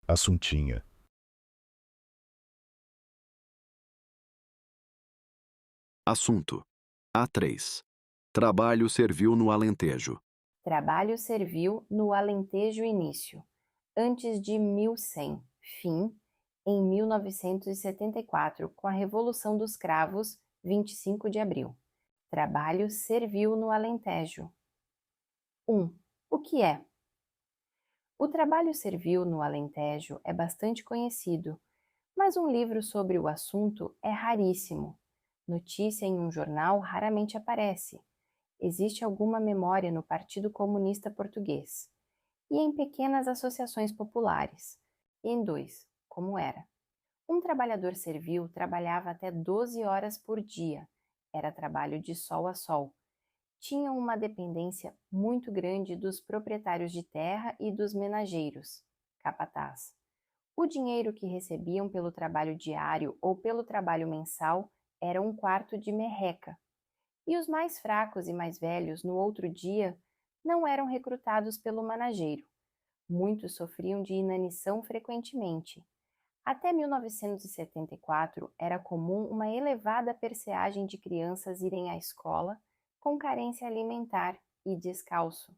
Assuntinha. Assunto: A3. Trabalho servil no Alentejo. Trabalho servil no Alentejo início, antes de 1100, fim, em 1974, com a Revolução dos Cravos, 25 de abril. Trabalho servil no Alentejo. 1. O que é? O trabalho servil no Alentejo é bastante conhecido, mas um livro sobre o assunto é raríssimo. Notícia em um jornal raramente aparece. Existe alguma memória no Partido Comunista Português e em pequenas associações populares. E em 2, como era. Um trabalhador servil trabalhava até 12 horas por dia. Era trabalho de sol a sol. Tinham uma dependência muito grande dos proprietários de terra e dos menageiros, capataz. O dinheiro que recebiam pelo trabalho diário ou pelo trabalho mensal era 1/4 de merreca. E os mais fracos e mais velhos, no outro dia, não eram recrutados pelo manageiro. Muitos sofriam de inanição frequentemente. Até 1974, era comum uma elevada perceagem de crianças irem à escola com carência alimentar e descalço.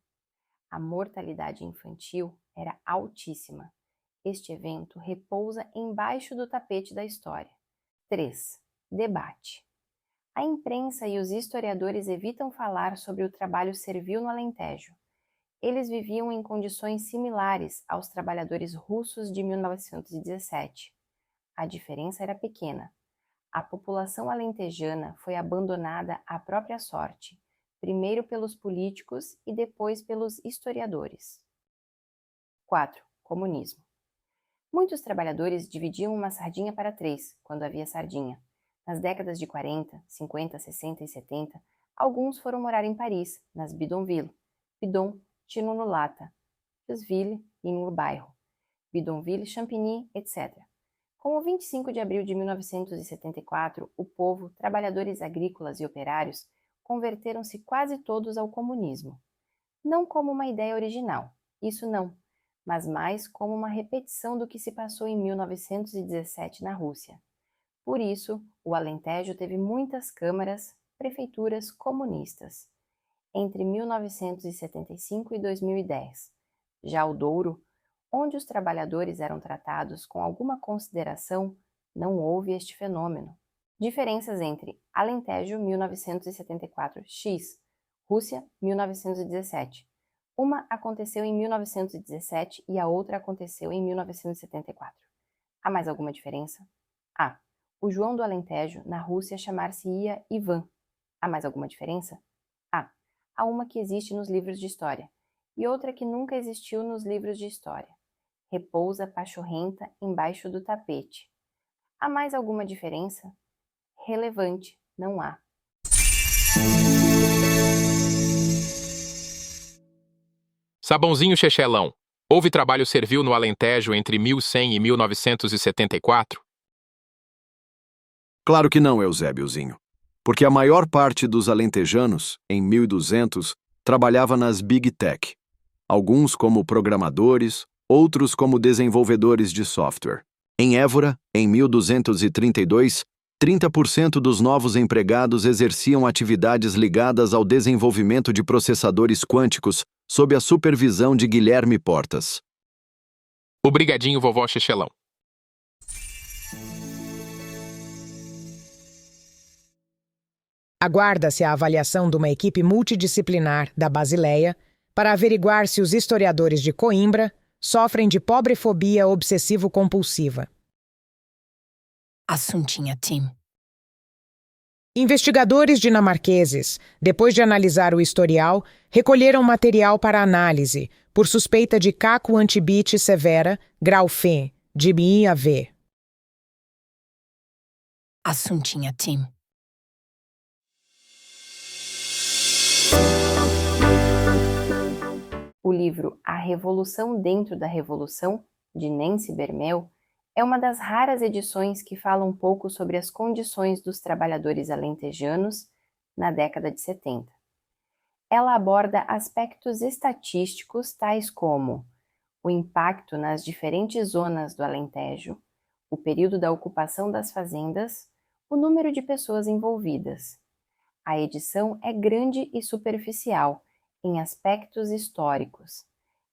A mortalidade infantil era altíssima. Este evento repousa embaixo do tapete da história. 3. Debate. A imprensa e os historiadores evitam falar sobre o trabalho servil no Alentejo. Eles viviam em condições similares aos trabalhadores russos de 1917. A diferença era pequena. A população alentejana foi abandonada à própria sorte, primeiro pelos políticos e depois pelos historiadores. 4. Comunismo. Muitos trabalhadores dividiam uma sardinha para 3, quando havia sardinha. Nas décadas de 40, 50, 60 e 70, alguns foram morar em Paris, nas bidonvilles. Bidon, tino no lata. Ville, em no bairro. Bidonville, Champigny, etc. Com o 25 de abril de 1974, o povo, trabalhadores agrícolas e operários, converteram-se quase todos ao comunismo. Não como uma ideia original, isso não, mas mais como uma repetição do que se passou em 1917 na Rússia. Por isso, o Alentejo teve muitas câmaras, prefeituras comunistas, entre 1975 e 2010. Já o Douro, onde os trabalhadores eram tratados com alguma consideração, não houve este fenômeno. Diferenças entre Alentejo 1974x, Rússia 1917. Uma aconteceu em 1917 e a outra aconteceu em 1974. Há mais alguma diferença? Há. O João do Alentejo, na Rússia, chamar-se-ia Ivan. Há mais alguma diferença? Há. Há uma que existe nos livros de história e outra que nunca existiu nos livros de história. Repousa pachorrenta embaixo do tapete. Há mais alguma diferença? Relevante, não há. Sabãozinho Chechelão. Houve trabalho servil no Alentejo entre 1100 e 1974? Claro que não, Eusébiozinho. Porque a maior parte dos alentejanos, em 1200, trabalhava nas Big Tech. Alguns como programadores, outros como desenvolvedores de software. Em Évora, em 1232, 30% dos novos empregados exerciam atividades ligadas ao desenvolvimento de processadores quânticos sob a supervisão de Guilherme Portas. Obrigadinho, vovó Chechelão. Aguarda-se a avaliação de uma equipe multidisciplinar da Basileia para averiguar se os historiadores de Coimbra sofrem de pobrefobia obsessivo-compulsiva. Assuntinha, Tim. Investigadores dinamarqueses, depois de analisar o historial, recolheram material para análise, por suspeita de caco antibite severa, grau F, de MIAV. Assuntinha, Tim. O livro A Revolução Dentro da Revolução, de Nancy Bermel, é uma das raras edições que fala um pouco sobre as condições dos trabalhadores alentejanos na década de 70. Ela aborda aspectos estatísticos tais como o impacto nas diferentes zonas do Alentejo, o período da ocupação das fazendas, o número de pessoas envolvidas. A edição é grande e superficial em aspectos históricos,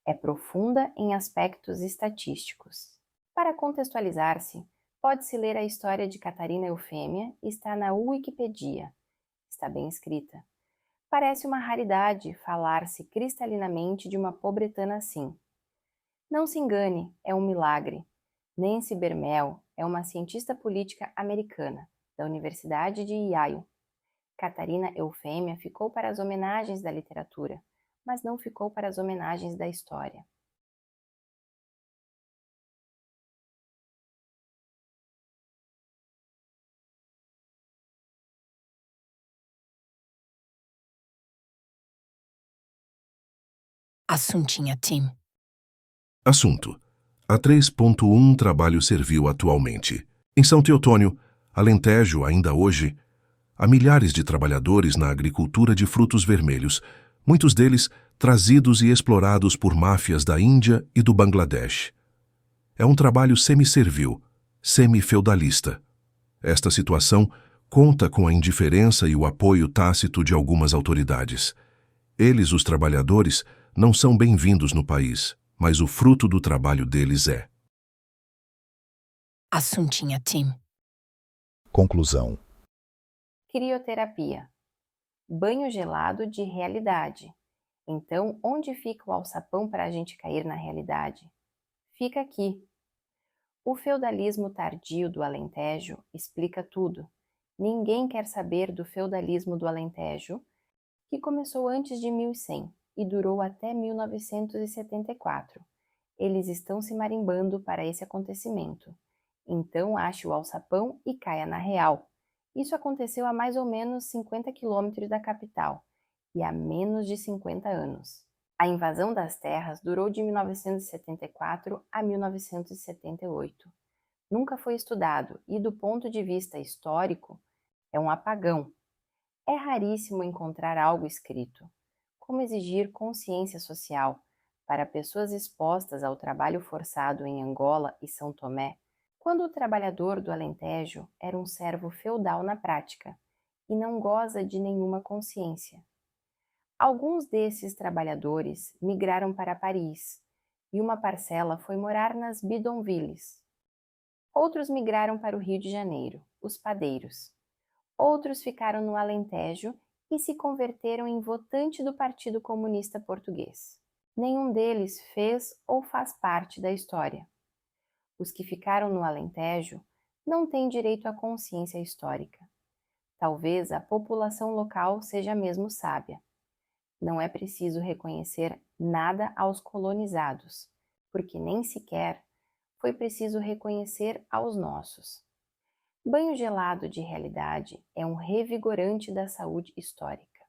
é profunda em aspectos estatísticos. Para contextualizar-se, pode-se ler a história de Catarina Eufêmia, está na Wikipedia. Está bem escrita. Parece uma raridade falar-se cristalinamente de uma pobretana assim. Não se engane, é um milagre. Nancy Bermel é uma cientista política americana, da Universidade de Yale. Catarina Eufêmia ficou para as homenagens da literatura, mas não ficou para as homenagens da história. Assuntinha Tim. Assunto: a 3.1 trabalho servil atualmente. Em São Teotônio, Alentejo, ainda hoje, há milhares de trabalhadores na agricultura de frutos vermelhos, muitos deles trazidos e explorados por máfias da Índia e do Bangladesh. É um trabalho semi-servil, semi-feudalista. Esta situação conta com a indiferença e o apoio tácito de algumas autoridades. Eles, os trabalhadores, não são bem-vindos no país, mas o fruto do trabalho deles é. Assuntinha Tim. Conclusão. Crioterapia. Banho gelado de realidade. Então, onde fica o alçapão para a gente cair na realidade? Fica aqui. O feudalismo tardio do Alentejo explica tudo. Ninguém quer saber do feudalismo do Alentejo, que começou antes de 1100 e durou até 1974. Eles estão se marimbando para esse acontecimento. Então ache o alçapão e caia na real. Isso aconteceu a mais ou menos 50 quilômetros da capital e há menos de 50 anos. A invasão das terras durou de 1974 a 1978. Nunca foi estudado e, do ponto de vista histórico, é um apagão. É raríssimo encontrar algo escrito. Como exigir consciência social para pessoas expostas ao trabalho forçado em Angola e São Tomé, quando o trabalhador do Alentejo era um servo feudal na prática e não goza de nenhuma consciência. Alguns desses trabalhadores migraram para Paris e uma parcela foi morar nas bidonvilles. Outros migraram para o Rio de Janeiro, os padeiros. Outros ficaram no Alentejo e se converteram em votante do Partido Comunista Português. Nenhum deles fez ou faz parte da história. Os que ficaram no Alentejo não têm direito à consciência histórica. Talvez a população local seja mesmo sábia. Não é preciso reconhecer nada aos colonizados, porque nem sequer foi preciso reconhecer aos nossos. Banho gelado de realidade é um revigorante da saúde histórica.